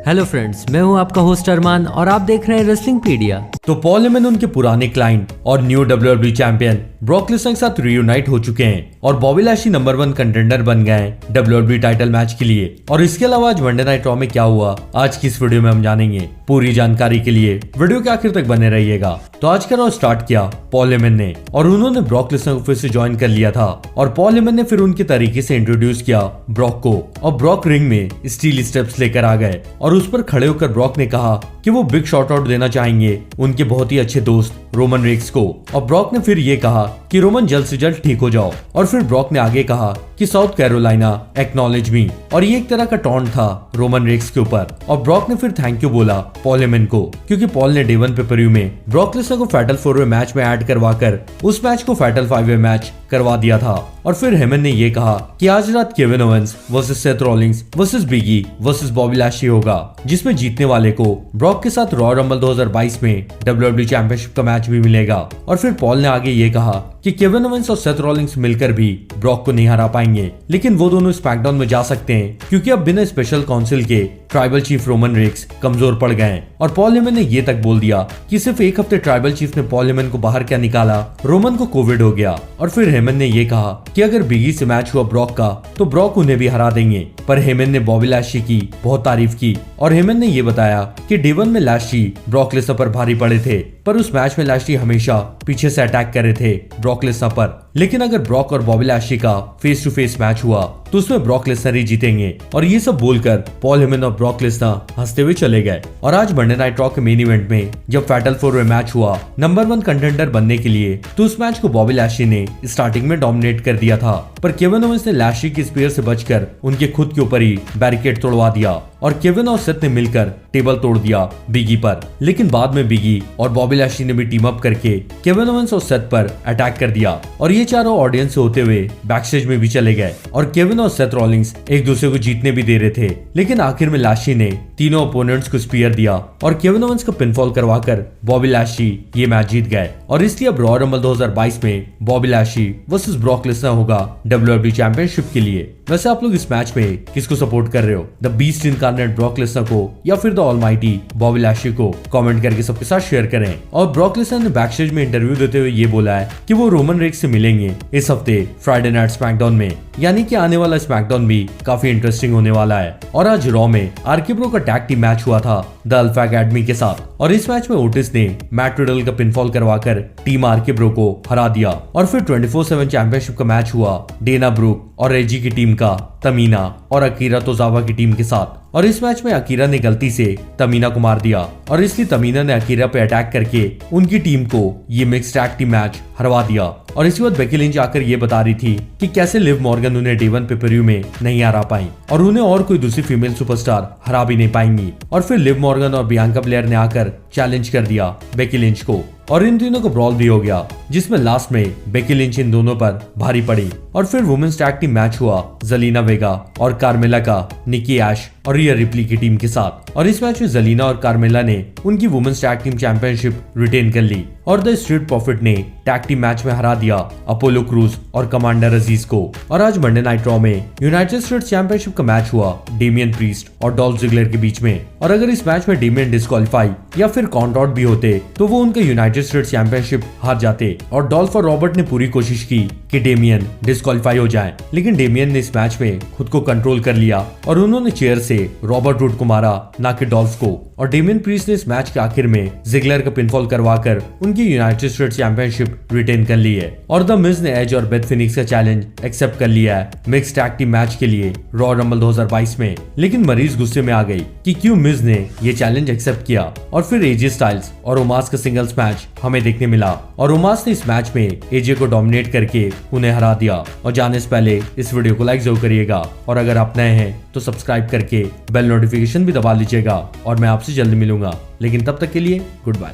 Hello friends, मैं हूं आपका होस्ट अरमान और आप देख रहे हैं रेसलिंग पीडिया। तो पॉल हेमन उनके पुराने क्लाइंट और new WWE champion Brock Lesnar के साथ रियूनाइट हो चुके हैं और बॉबी लैशली नंबर 1 कंटेंडर बन गए हैं WWE टाइटल मैच के लिए। और इसके अलावा आज मंडे नाइट रॉ में क्या हुआ आज की इस वीडियो में हम जानेंगे। पूरी जानकारी के लिए वीडियो के आखिर तक बने रहिएगा। तो आज का रॉ स्टार्ट किया पॉल हेमन ने और उन्होंने ब्रॉक लेसनर को फिर से ज्वाइन कर लिया था और पॉल हेमन ने फिर उनके तरीके से इंट्रोड्यूस किया ब्रॉक को और ब्रॉक रिंग में स्टील स्टेप्स लेकर आ गए और उस पर खड़े होकर ब्रॉक ने कहा कि वो बिग शॉट आउट देना चाहेंगे उनके बहुत ही अच्छे दोस्त रोमन रेक्स को। और ब्रॉक ने फिर ये कहा कि रोमन जल्द से जल्द ठीक हो जाओ। और फिर ब्रॉक ने आगे कहा कि साउथ कैरोलिना एक्नॉलेज मी, और ये एक तरह का टॉन्ट था रोमन रेक्स के ऊपर। और ब्रॉक ने फिर थैंक यू बोला पॉल हेमन को, क्योंकि पॉल ने डे 1 पेपर-व्यू में ब्रॉक लेसनर को फैटल 4-वे मैच में ऐड करवाकर उस मैच को फैटल 5-वे मैच करवा दिया था। और फिर हेमन ने ये कहा कि आज रात Kevin Owens versus Seth Rollins versus Biggie versus Bobby Lashley होगा, जिसमें जीतने वाले को ब्रॉक के साथ रॉ रंबल 2022 में WWE चैंपियनशिप का मैच भी मिलेगा। और फिर पॉल ने आगे ये कहा कि केविन ओवेंस और सेथ रॉलिंग्स मिलकर भी ब्रॉक को नहीं हरा पाएंगे, लेकिन वो दोनों स्मैकडाउन में जा सकते हैं क्योंकि अब बिना स्पेशल काउंसिल के ट्राइबल चीफ रोमन रेक्स कमजोर पड़ गए। और पॉल हेमन ने ये तक बोल दिया कि सिर्फ एक हफ्ते ट्राइबल चीफ ने पॉल हेमन को बाहर क्या निकाला, रोमन को कोविड हो गया। और फिर हेमन ने ये कहा कि अगर बिगी से मैच हुआ ब्रॉक का तो ब्रॉक उन्हें भी हरा देंगे। पर हेमन ने बॉबी लैशली की बहुत तारीफ की और हेमन ने ये बताया कि डे 1 में लैशली ब्रॉक लेसनर पर भारी पड़े थे, पर उस मैच में लैशली हमेशा पीछे से अटैक कर रहे थे ब्रॉक लेसनर पर। लेकिन अगर ब्रॉक और बॉबी लैशली का फेस टू फेस मैच हुआ तो उसमें ब्रॉक लेसनर ही जीतेंगे। और ये सब बोलकर पॉल हेमन और ब्रॉक लेसनर हंसते हुए चले गए। और आज मंडे नाइट रॉ के मेन इवेंट में जब फैटल 4-वे मैच हुआ नंबर 1 कंटेंडर बनने के लिए, तो उस मैच को बॉबी लैशली ने स्टार्टिंग में डोमिनेट कर दिया था, पर केविन ओवेंस ने लैशली की स्पीयर से बचकर उनके खुद के ऊपर ही बैरिकेड तोड़वा दिया और केविन और सेथ ने मिलकर टेबल तोड़ दिया बिगी पर। लेकिन बाद में बिगी और बॉबी लैशली ने भी टीम अप करके केविन ओवेंस और सेथ पर अटैक कर दिया और ये चारों ऑडियंस से होते हुए बैकस्टेज में भी चले गए। और केविन और सेथ रॉलिंग्स एक दूसरे को जीतने भी दे रहे थे, लेकिन आखिर में लैशली ने तीनों ओपोनेंट्स को स्पीयर दिया और केविन ओवेंस को पिनफॉल करवाकर बॉबी लैशली ये मैच जीत गए। और इसलिए अब रॉ रंबल 2022 में Bobby Lashley versus Brock Lesnar होगा WWE चैंपियनशिप के लिए। वैसे आप लोग इस मैच में किसको सपोर्ट कर रहे हो, the beast incarnate Brock Lesnar को या फिर द ऑलमाइटी बॉबी लैशली को? कमेंट करके सबके साथ शेयर करें। और ब्रॉक लेसनर ने बैकस्टेज में इंटरव्यू देते हुए ये बोला है कि वो रोमन रेक्स से मिलेंगे इस हफ्ते फ्राइडे नाइट स्मैकडाउन में, यानी कि आने वाला स्मैकडाउन भी काफी इंटरेस्टिंग होने वाला है। और आज रॉ में आरके ब्रो का टैग टीम मैच हुआ था द अल्फा एकेडमी के साथ, और इस मैच में ओटिस ने मैट रिडल का पिनफॉल करवाकर टीम आरके ब्रो को हरा दिया। और फिर 24/7 चैंपियनशिप का मैच हुआ डेना ब्रूक और रेजी की टीम का तमीना और अकीरा तोजावा की टीम के साथ। और इस मैच में अकीरा ने गलती से तमीना को मार दिया और इसलिए तमीना ने अकीरा पे अटैक करके उनकी टीम को ये मिक्स्ड टैग टीम मैच हरवा दिया। और इसी बात बेकी लिंच आकर ये बता रही थी कि कैसे लिव मॉर्गन उन्हें डे 1 पेपर-व्यू में नहीं हरा पाई और उन्हें और कोई दूसरी फीमेल सुपरस्टार हरा भी नहीं पाएंगी। और फिर लिव मॉर्गन और बियांका ब्लेयर ने आकर चैलेंज कर दिया बेकी लिंच को और इन तीनों को ब्रॉल भी हो गया, जिसमें लास्ट में बेकी लिंच इन दोनों पर भारी पड़ी। और फिर वुमेन्स टैग टीम मैच हुआ जलीना वेगा और कार्मेला का निकी ऐश और रिया रिप्ली की टीम के साथ। और इस मैच में जलीना और कार्मेला ने उनकी women's tag team championship retain कर ली और द स्ट्रीट प्रॉफिट ने टैग टीम मैच में हरा दिया अपोलो क्रूज और कमांडर अजीज को। और आज मंडे नाइट रॉ में यूनाइटेड स्टेट्स चैंपियनशिप का मैच हुआ डेमियन प्रीस्ट और डॉल्फ जिगलर के बीच में। और अगर इस मैच में डेमियन डिस्क्वालीफाई या फिर काउंट आउट भी होते तो वो उनका यूनाइटेड स्टेट्स चैंपियनशिप हार जाते। और डॉल्फ और रॉबर्ट ने पूरी कोशिश की कि डेमियन डिस्क्वालीफाई हो जाए, लेकिन डेमियन ने इस मैच में खुद को कंट्रोल कर लिया और उन्होंने चेयर से रॉबर्ट रूड को मारा, ना कि डॉल्फ को। और डेमियन प्रीस्ट ने इस मैच के आखिर में जिगलर का पिनफॉल करवाकर उनकी यूनाइटेड स्टेट्स चैंपियनशिप रिटेन कर ली है। और द मिज ने एज और बेथ फिनिक्स का चैलेंज एक्सेप्ट कर लिया है मिक्स्ड टैग टीम मैच के लिए रॉ रंबल 2022 में। लेकिन मरीज गुस्से में आ गई कि क्यों मिज ने ये चैलेंज एक्सेप्ट किया। और फिर एजे स्टाइल्स और ओमास का सिंगल्स मैच हमें देखने मिला और ओमास ने इस मैच में एजे को डोमिनेट करके उन्हें हरा दिया। और जाने से पहले इस वीडियो को लाइक जरूर करिएगा और अगर आप नए हैं तो सब्सक्राइब करके बेल नोटिफिकेशन भी दबा लीजिएगा। और मैं आपसे जल्दी मिलूंगा, लेकिन तब तक के लिए गुड बाय।